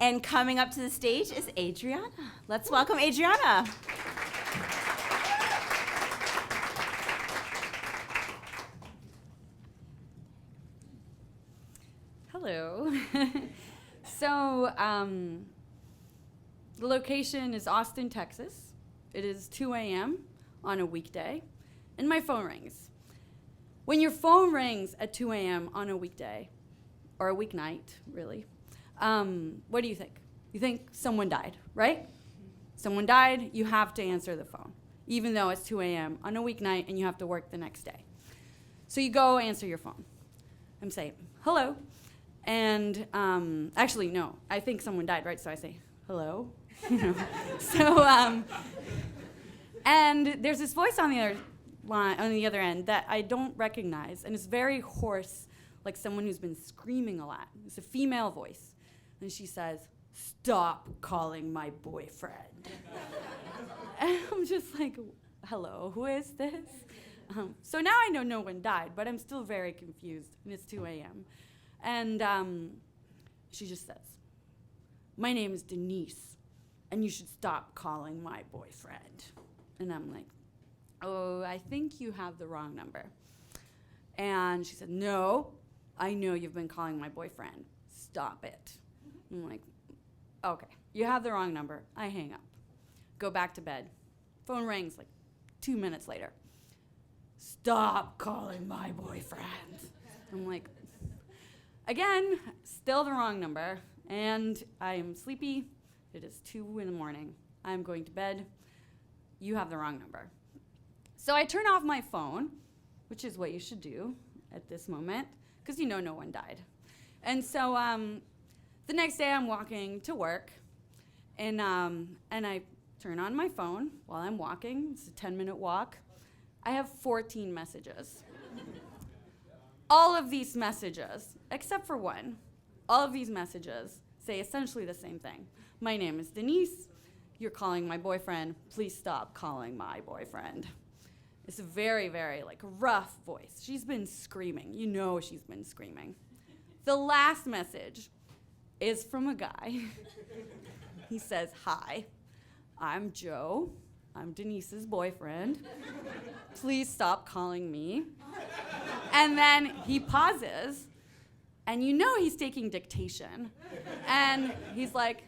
And coming up to the stage is Adriana. Let's welcome Adriana. Hello. So, the location is Austin, Texas. It is 2 a.m. on a weekday, and my phone rings. When your phone rings at 2 a.m. on a weekday, or a weeknight, really, what do you think? You think someone died, right? Someone died, you have to answer the phone, even though it's 2 a.m. on a weeknight and you have to work the next day. So you go answer your phone. I'm saying, hello. And actually, no, I think someone died, right? So I say, hello. So, and there's this voice on the other line, on the other end that I don't recognize, and it's very hoarse, like someone who's been screaming a lot. It's a female voice. And she says, "Stop calling my boyfriend." And I'm just like, hello, who is this? So now I know no one died, but I'm still very confused, and it's 2 a.m. And she just says, "My name is Denise, and you should stop calling my boyfriend." And I'm like, "Oh, I think you have the wrong number." And she said, "No, I know you've been calling my boyfriend. Stop it." I'm like, "Okay, you have the wrong number." I hang up. Go back to bed. Phone rings like 2 minutes later. "Stop calling my boyfriend." I'm like, again, still the wrong number. And I am sleepy. It is 2 in the morning. I'm going to bed. You have the wrong number. So I turn off my phone, which is what you should do at this moment, because you know no one died. And so the next day I'm walking to work, and I turn on my phone while I'm walking. It's a 10-minute walk. I have 14 messages. All of these messages, except for one, all of these messages say essentially the same thing. "My name is Denise. You're calling my boyfriend. Please stop calling my boyfriend." It's a very, very rough voice. She's been screaming. You know she's been screaming. The last message is from a guy. He says, "Hi, I'm Joe. I'm Denise's boyfriend. Please stop calling me." And then he pauses, and you know he's taking dictation. And he's like,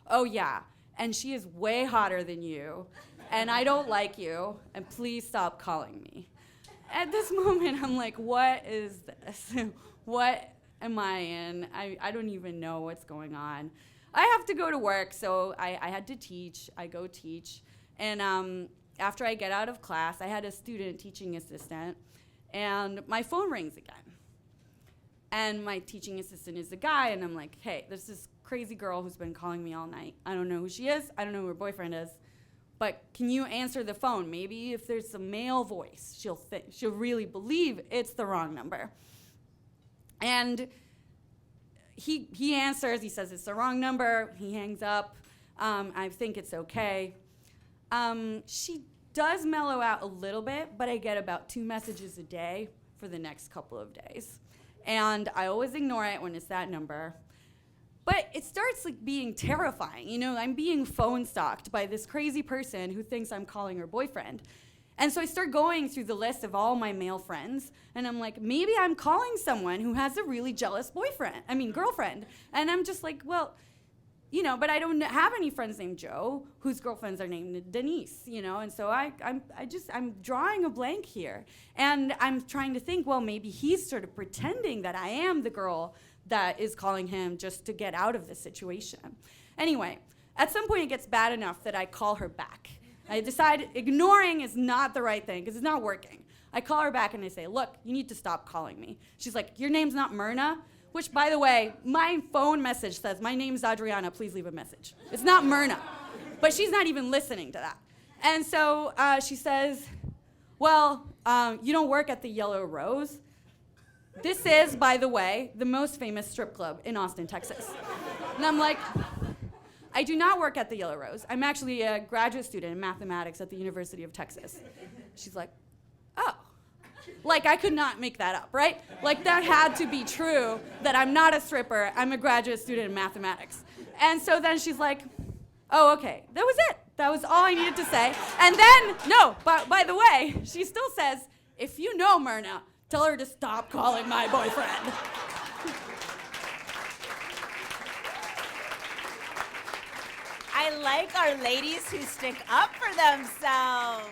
"Oh yeah, and she is way hotter than you, and I don't like you, and please stop calling me." At this moment, I'm like, what is this? What am I in? I don't even know what's going on. I have to go to work, so I had to teach. I go teach. And after I get out of class, I had a student teaching assistant, and my phone rings again. And my teaching assistant is a guy, and I'm like, "Hey, there's this crazy girl who's been calling me all night. I don't know who she is. I don't know who her boyfriend is. But can you answer the phone? Maybe if there's a male voice, she'll really believe it's the wrong number." And he answers. He says it's the wrong number. He hangs up. I think it's okay. She does mellow out a little bit, but I get about 2 messages a day for the next couple of days. And I always ignore it when it's that number. But it starts being terrifying. You know, I'm being phone stalked by this crazy person who thinks I'm calling her boyfriend. And so I start going through the list of all my male friends, and I'm like, maybe I'm calling someone who has a really jealous girlfriend. And I'm just like, well, but I don't have any friends named Joe whose girlfriends are named Denise, and so I'm drawing a blank here. And I'm trying to think, well, maybe he's sort of pretending that I am the girl that is calling him just to get out of the situation. Anyway, at some point it gets bad enough that I call her back. I decide ignoring is not the right thing because it's not working. I call her back and I say, "Look, you need to stop calling me." She's like, "Your name's not Myrna?" Which, by the way, my phone message says, "My name's Adriana, please leave a message." It's not Myrna. But she's not even listening to that. And so she says, "Well, you don't work at the Yellow Rose?" This is, by the way, the most famous strip club in Austin, Texas. And I'm like, "I do not work at the Yellow Rose. I'm actually a graduate student in mathematics at the University of Texas." She's like, "Oh." Like, I could not make that up, right? Like, that had to be true, that I'm not a stripper, I'm a graduate student in mathematics. And so then she's like, oh, okay, that was it. That was all I needed to say. And then, no, by the way, she still says, if you know Myrna, tell her to stop calling my boyfriend. I like our ladies who stick up for themselves.